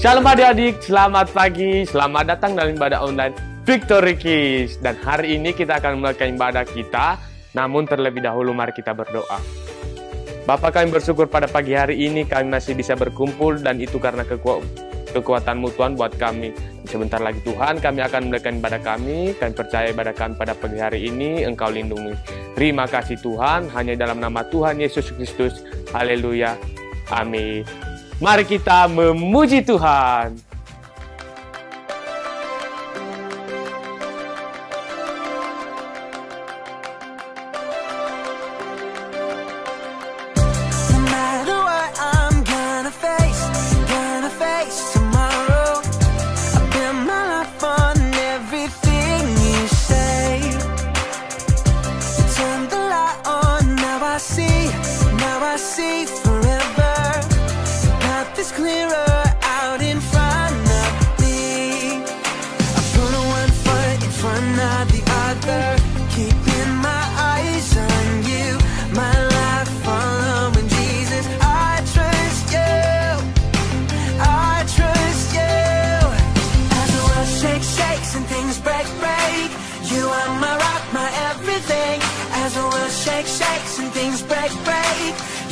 Shalom adik-adik, selamat pagi, selamat datang dalam ibadah online Victory Kids. Dan hari ini kita akan melakukan ibadah kita, namun terlebih dahulu mari kita berdoa. Bapa, kami bersyukur pada pagi hari ini kami masih bisa berkumpul, dan itu karena kekuatan-Mu Tuhan buat kami. Sebentar lagi Tuhan kami akan melakukan ibadah kami percaya ibadah kami pada pagi hari ini Engkau lindungi. Terima kasih Tuhan, hanya dalam nama Tuhan Yesus Kristus. Haleluya, amin. Mari kita memuji Tuhan.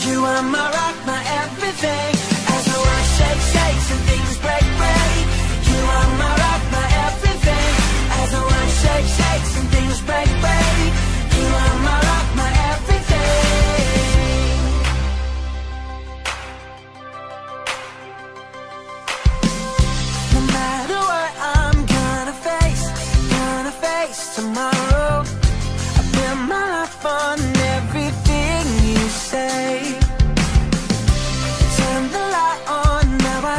You are my rock, my everything. As the world shakes, shakes and things break, break. You are my rock, my everything. As the world shakes, shakes and things break, break. You are my rock, my everything. No matter what I'm gonna face tomorrow. I build my life on everything you say.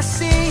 See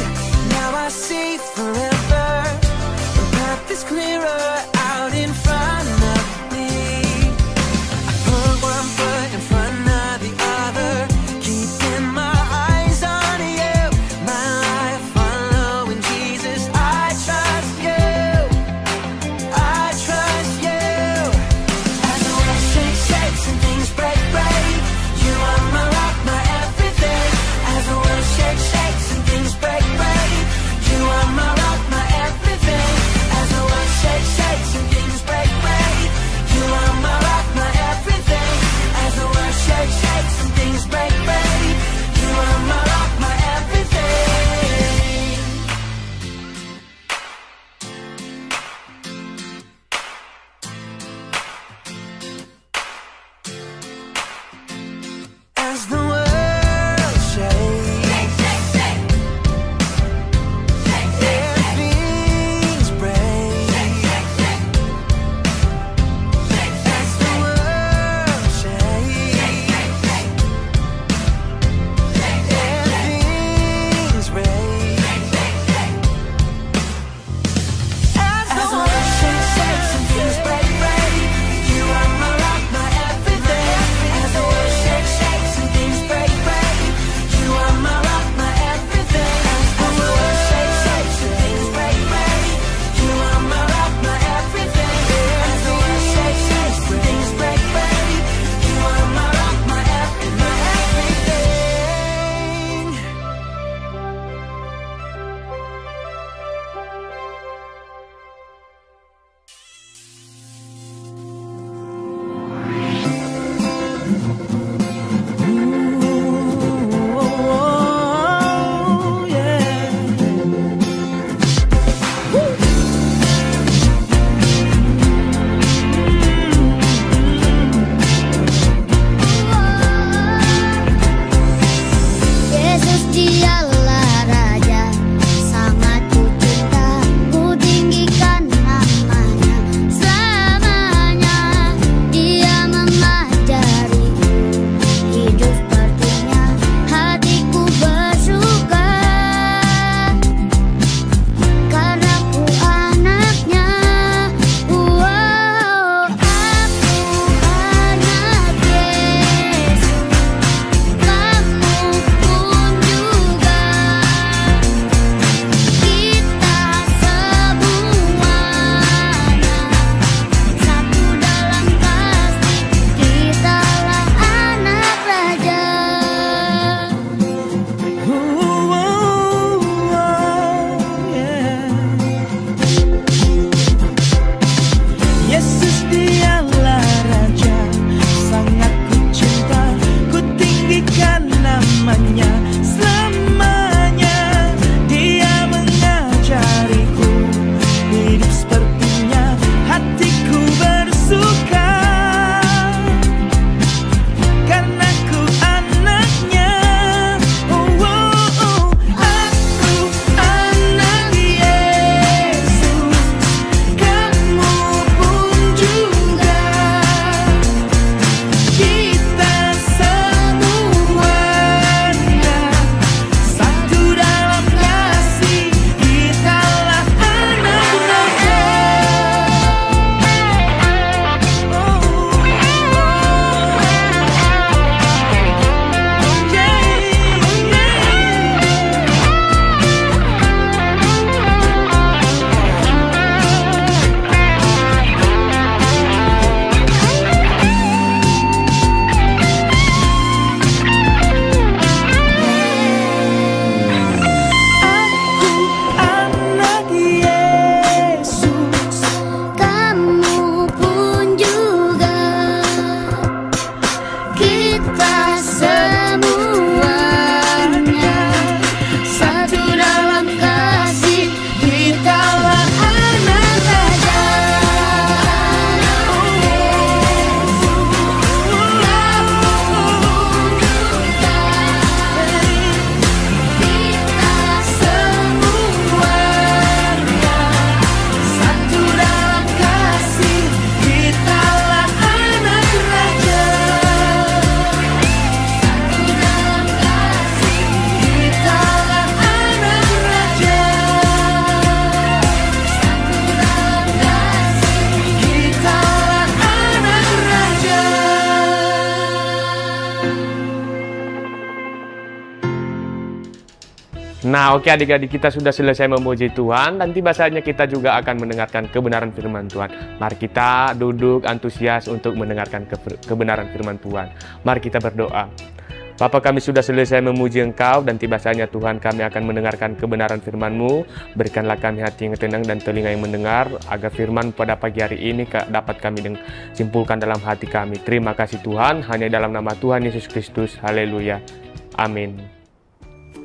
Nah, oke adik-adik, kita sudah selesai memuji Tuhan dan tiba saatnya kita juga akan mendengarkan kebenaran firman Tuhan. Mari kita duduk antusias untuk mendengarkan kebenaran firman Tuhan. Mari kita berdoa. Bapa, kami sudah selesai memuji Engkau dan tiba saatnya Tuhan kami akan mendengarkan kebenaran firman-Mu. Berikanlah kami hati yang tenang dan telinga yang mendengar agar firman pada pagi hari ini dapat kami simpulkan dalam hati kami. Terima kasih Tuhan, hanya dalam nama Tuhan Yesus Kristus. Haleluya. Amin.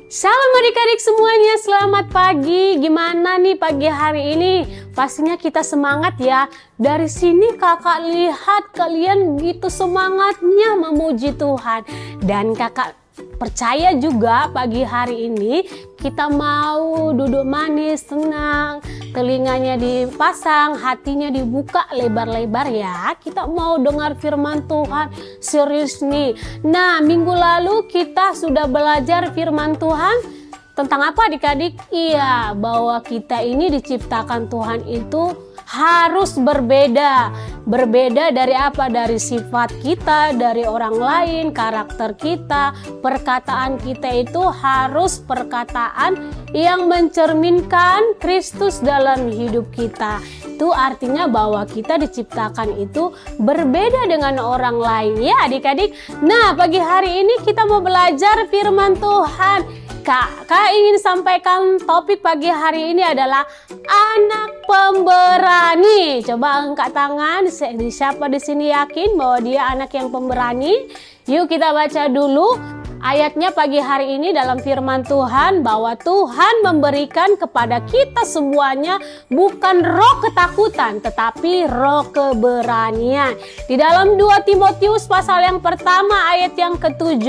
Shalom adik-adik semuanya, selamat pagi. Gimana nih pagi hari ini? Pastinya kita semangat ya. Dari sini kakak lihat kalian gitu semangatnya memuji Tuhan. Dan kakak percaya juga pagi hari ini kita mau duduk manis, tenang, telinganya dipasang, hatinya dibuka lebar-lebar ya. Kita mau dengar firman Tuhan, serius nih. Nah, minggu lalu kita sudah belajar firman Tuhan tentang apa adik-adik? Iya, bahwa kita ini diciptakan Tuhan itu harus berbeda. Berbeda dari apa? Dari sifat kita, dari orang lain, karakter kita, perkataan kita itu harus perkataan yang mencerminkan Kristus dalam hidup kita. Itu artinya bahwa kita diciptakan itu berbeda dengan orang lain ya adik-adik. Nah, pagi hari ini kita mau belajar firman Tuhan. Kak ingin sampaikan topik pagi hari ini adalah anak pemberani. Coba angkat tangan, siapa di sini yakin bahwa dia anak yang pemberani? Yuk kita baca dulu ayatnya pagi hari ini dalam firman Tuhan, bahwa Tuhan memberikan kepada kita semuanya bukan roh ketakutan tetapi roh keberanian. Di dalam 2 Timotius pasal yang pertama ayat yang ke-7,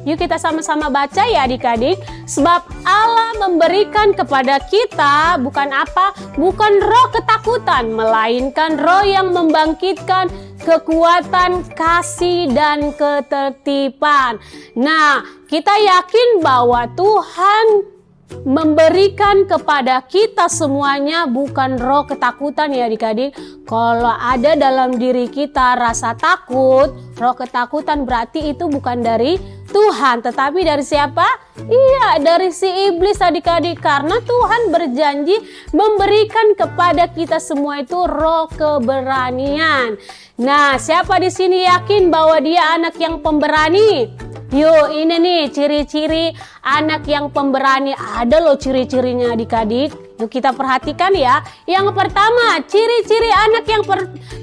yuk kita sama-sama baca ya adik-adik. Sebab Allah memberikan kepada kita bukan apa? Bukan roh ketakutan, melainkan roh yang membangkitkan kekuatan, kasih, dan ketertiban. Nah, kita yakin bahwa Tuhan memberikan kepada kita semuanya bukan roh ketakutan ya adik-adik. Kalau ada dalam diri kita rasa takut, roh ketakutan, berarti itu bukan dari Tuhan, tetapi dari siapa? Iya, dari si iblis adik-adik. Karena Tuhan berjanji memberikan kepada kita semua itu roh keberanian. Nah, siapa di sini yakin bahwa dia anak yang pemberani? Yuk, ini nih ciri-ciri anak yang pemberani. Ada loh ciri-cirinya adik-adik. Yuk kita perhatikan ya. Yang pertama, ciri-ciri anak yang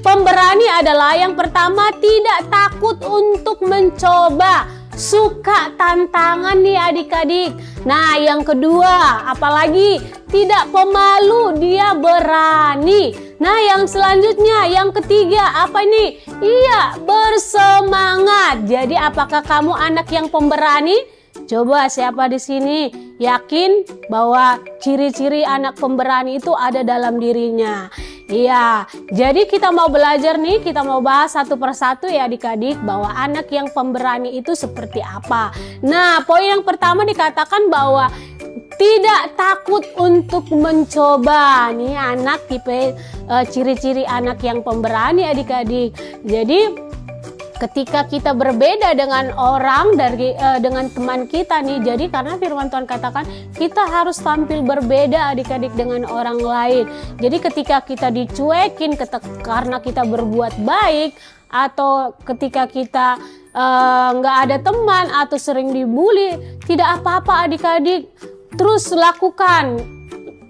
pemberani adalah yang pertama, tidak takut untuk mencoba. Suka tantangan nih adik-adik. Nah, yang kedua, apalagi tidak pemalu, dia berani. Nah, yang selanjutnya, yang ketiga, apa ini? Iya, bersemangat. Jadi, apakah kamu anak yang pemberani? Coba siapa di sini yakin bahwa ciri-ciri anak pemberani itu ada dalam dirinya? Iya, jadi kita mau belajar nih, kita mau bahas satu persatu ya adik-adik bahwa anak yang pemberani itu seperti apa. Nah, poin yang pertama dikatakan bahwa tidak takut untuk mencoba. Nih anak tipe ciri-ciri anak yang pemberani adik-adik. Jadi ketika kita berbeda dengan orang dengan teman kita nih, jadi karena firman Tuhan katakan kita harus tampil berbeda adik-adik dengan orang lain. Jadi ketika kita dicuekin karena kita berbuat baik, atau ketika kita nggak ada teman atau sering dibully, tidak apa-apa adik-adik. Terus lakukan,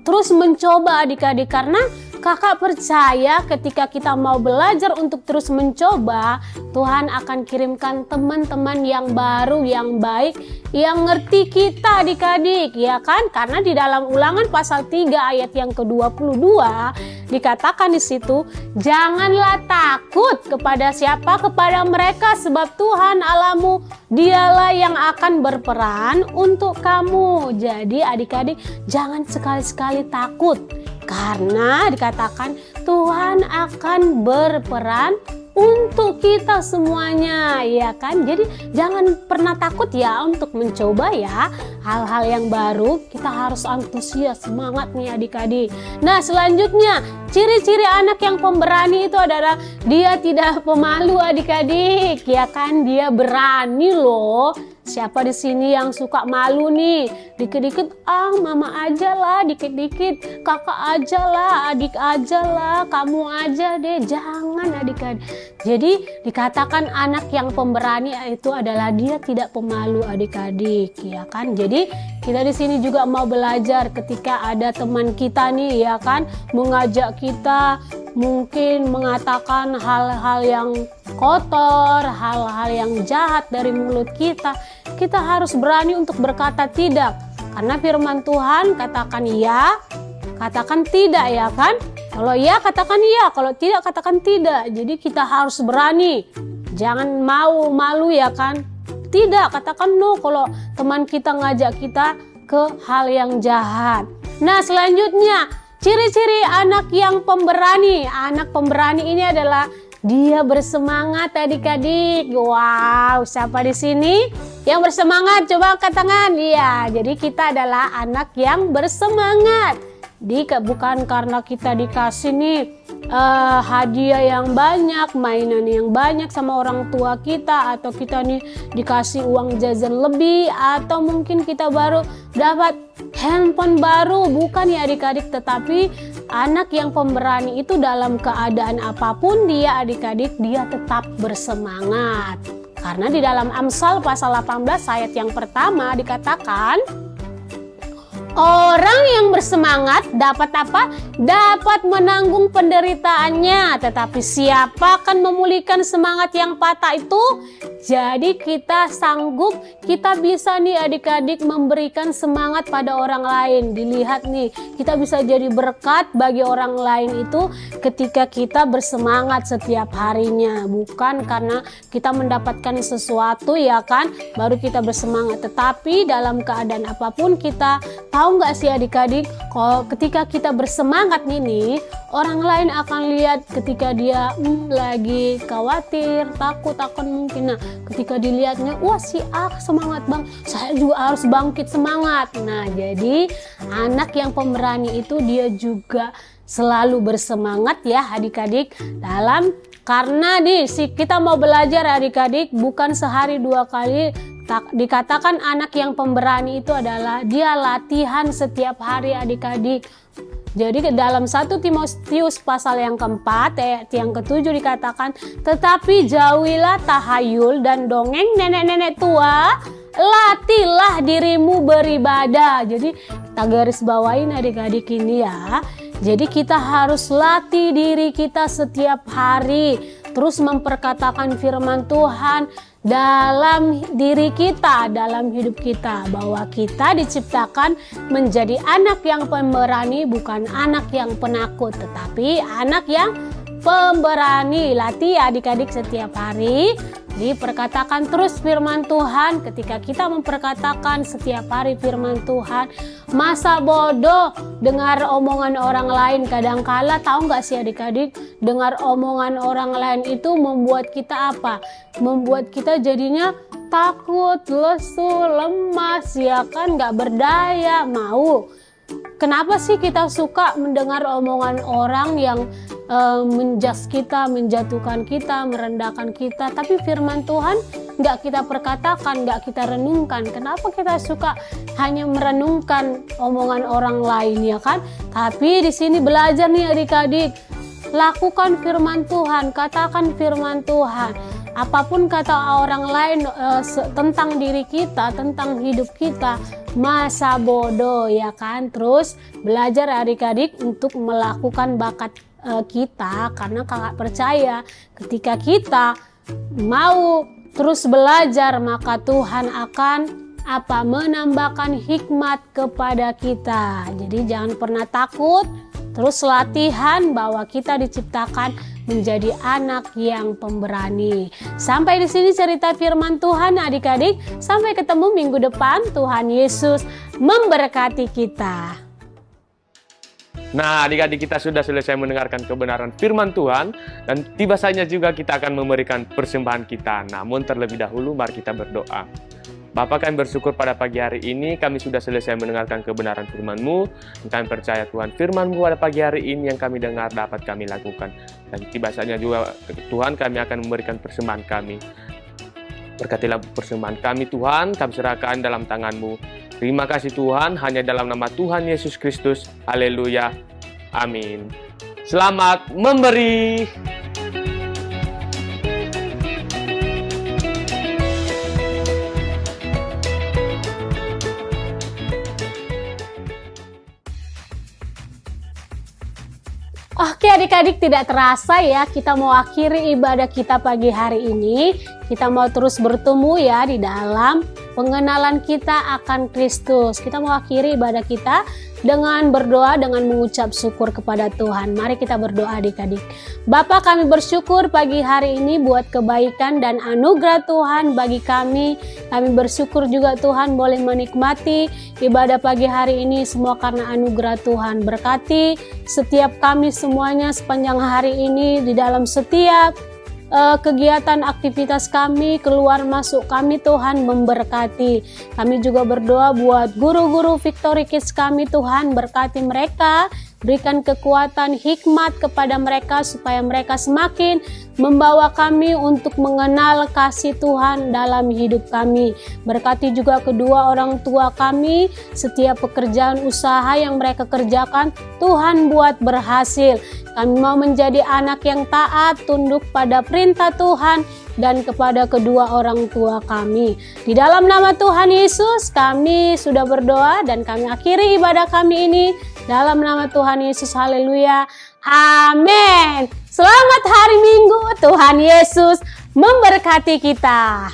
terus mencoba adik-adik, karena kakak percaya ketika kita mau belajar untuk terus mencoba, Tuhan akan kirimkan teman-teman yang baru, yang baik, yang ngerti kita adik-adik, ya kan? Karena di dalam Ulangan pasal 3 ayat yang ke-22 dikatakan di situ, janganlah takut kepada siapa? Kepada mereka, sebab Tuhan Allahmu dialah yang akan berperan untuk kamu. Jadi adik-adik jangan sekali-sekali takut. Karena dikatakan Tuhan akan berperan untuk kita semuanya, ya kan? Jadi jangan pernah takut ya untuk mencoba ya hal-hal yang baru. Kita harus antusias, semangat nih adik-adik. Nah, selanjutnya ciri-ciri anak yang pemberani itu adalah dia tidak pemalu adik-adik, ya kan? Dia berani loh. Siapa di sini yang suka malu nih? Dikit-dikit, mama aja lah, dikit-dikit kakak aja lah, adik aja lah, kamu aja deh. Jangan adik-adik. Jadi dikatakan anak yang pemberani itu adalah dia tidak pemalu adik-adik, ya kan? Jadi kita di sini juga mau belajar ketika ada teman kita nih, ya kan, mengajak kita mungkin mengatakan hal-hal yang kotor, hal-hal yang jahat dari mulut kita. Kita harus berani untuk berkata tidak, karena firman Tuhan katakan ya, katakan tidak, ya kan? Kalau ya katakan ya, kalau tidak katakan tidak. Jadi kita harus berani, jangan mau malu, ya kan? Tidak, katakan no kalau teman kita ngajak kita ke hal yang jahat. Nah, selanjutnya ciri-ciri anak yang pemberani. Anak pemberani ini adalah dia bersemangat adik-adik. Wow, siapa di sini yang bersemangat? Coba angkat tangan. Iya, jadi kita adalah anak yang bersemangat. Bukan karena kita dikasih nih hadiah yang banyak, mainan yang banyak sama orang tua kita, atau kita nih dikasih uang jajan lebih, atau mungkin kita baru dapat handphone baru. Bukan ya adik-adik, tetapi anak yang pemberani itu dalam keadaan apapun dia adik-adik, dia tetap bersemangat. Karena di dalam Amsal pasal 18 ayat yang pertama dikatakan, orang yang bersemangat dapat apa? Dapat menanggung penderitaannya. Tetapi siapa akan memulihkan semangat yang patah itu? Jadi kita sanggup, kita bisa nih adik-adik memberikan semangat pada orang lain. Dilihat nih, kita bisa jadi berkat bagi orang lain itu ketika kita bersemangat setiap harinya. Bukan karena kita mendapatkan sesuatu, ya kan, baru kita bersemangat. Tetapi dalam keadaan apapun kita, tahu nggak sih adik-adik, kalau ketika kita bersemangat nih, orang lain akan lihat ketika dia lagi khawatir, takut akan mungkin. Nah, ketika dilihatnya, wah si A semangat bang, saya juga harus bangkit semangat. Nah, jadi anak yang pemberani itu dia juga selalu bersemangat ya adik-adik. Karena kita mau belajar adik-adik, bukan sehari dua kali. Dikatakan anak yang pemberani itu adalah dia latihan setiap hari adik-adik. Jadi dalam 1 Timotius pasal yang keempat ayat yang ketujuh dikatakan, tetapi jauhilah tahayul dan dongeng nenek-nenek tua, latihlah dirimu beribadah. Jadi kita garis bawain adik-adik ini ya. Jadi kita harus latih diri kita setiap hari, terus memperkatakan firman Tuhan dalam diri kita, dalam hidup kita, bahwa kita diciptakan menjadi anak yang pemberani, bukan anak yang penakut, tetapi anak yang pemberani. Latih adik-adik setiap hari, diperkatakan terus firman Tuhan. Ketika kita memperkatakan setiap hari firman Tuhan, masa bodoh dengar omongan orang lain. Kadangkala tahu nggak sih adik-adik, dengar omongan orang lain itu membuat kita apa? Membuat kita jadinya takut, lesu, lemas, ya kan, nggak berdaya, mau. Kenapa sih kita suka mendengar omongan orang yang menjas kita, menjatuhkan kita, merendahkan kita, tapi firman Tuhan nggak kita perkatakan, nggak kita renungkan? Kenapa kita suka hanya merenungkan omongan orang lain, ya kan? Tapi di sini belajar nih adik-adik, lakukan firman Tuhan, katakan firman Tuhan. Apapun kata orang lain tentang diri kita, tentang hidup kita, masa bodoh, ya kan? Terus belajar adik-adik untuk melakukan bakat kita, karena kakak percaya ketika kita mau terus belajar, maka Tuhan akan menambahkan hikmat kepada kita. Jadi jangan pernah takut, terus latihan bahwa kita diciptakan menjadi anak yang pemberani. Sampai di sini cerita firman Tuhan adik-adik. Sampai ketemu minggu depan. Tuhan Yesus memberkati kita. Nah, adik-adik, kita sudah selesai mendengarkan kebenaran firman Tuhan, dan tiba saatnya juga kita akan memberikan persembahan kita. Namun terlebih dahulu mari kita berdoa. Bapa, kami bersyukur pada pagi hari ini kami sudah selesai mendengarkan kebenaran firman-Mu. Kami percaya Tuhan, firman-Mu pada pagi hari ini yang kami dengar dapat kami lakukan. Dan tiba saatnya juga Tuhan kami akan memberikan persembahan kami. Berkatilah persembahan kami Tuhan, kami serahkan dalam tangan-Mu. Terima kasih Tuhan, hanya dalam nama Tuhan Yesus Kristus. Haleluya. Amin. Selamat memberi. Oke adik-adik, tidak terasa ya kita mau akhiri ibadah kita pagi hari ini. Kita mau terus bertemu ya di dalam pengenalan kita akan Kristus. Kita mau akhiri ibadah kita dengan berdoa, dengan mengucap syukur kepada Tuhan. Mari kita berdoa adik-adik. Bapa, kami bersyukur pagi hari ini buat kebaikan dan anugerah Tuhan bagi kami. Kami bersyukur juga Tuhan boleh menikmati ibadah pagi hari ini semua karena anugerah Tuhan. Berkati setiap kami semuanya sepanjang hari ini di dalam setiap kegiatan aktivitas kami, keluar masuk kami Tuhan memberkati. Kami juga berdoa buat guru-guru Victory Kids kami Tuhan, berkati mereka, berikan kekuatan hikmat kepada mereka supaya mereka semakin membawa kami untuk mengenal kasih Tuhan dalam hidup kami. Berkati juga kedua orang tua kami, setiap pekerjaan usaha yang mereka kerjakan Tuhan buat berhasil. Kami mau menjadi anak yang taat, tunduk pada perintah Tuhan dan kepada kedua orang tua kami. Di dalam nama Tuhan Yesus kami sudah berdoa dan kami akhiri ibadah kami ini dalam nama Tuhan Yesus. Haleluya. Amin. Selamat hari Minggu. Tuhan Yesus memberkati kita.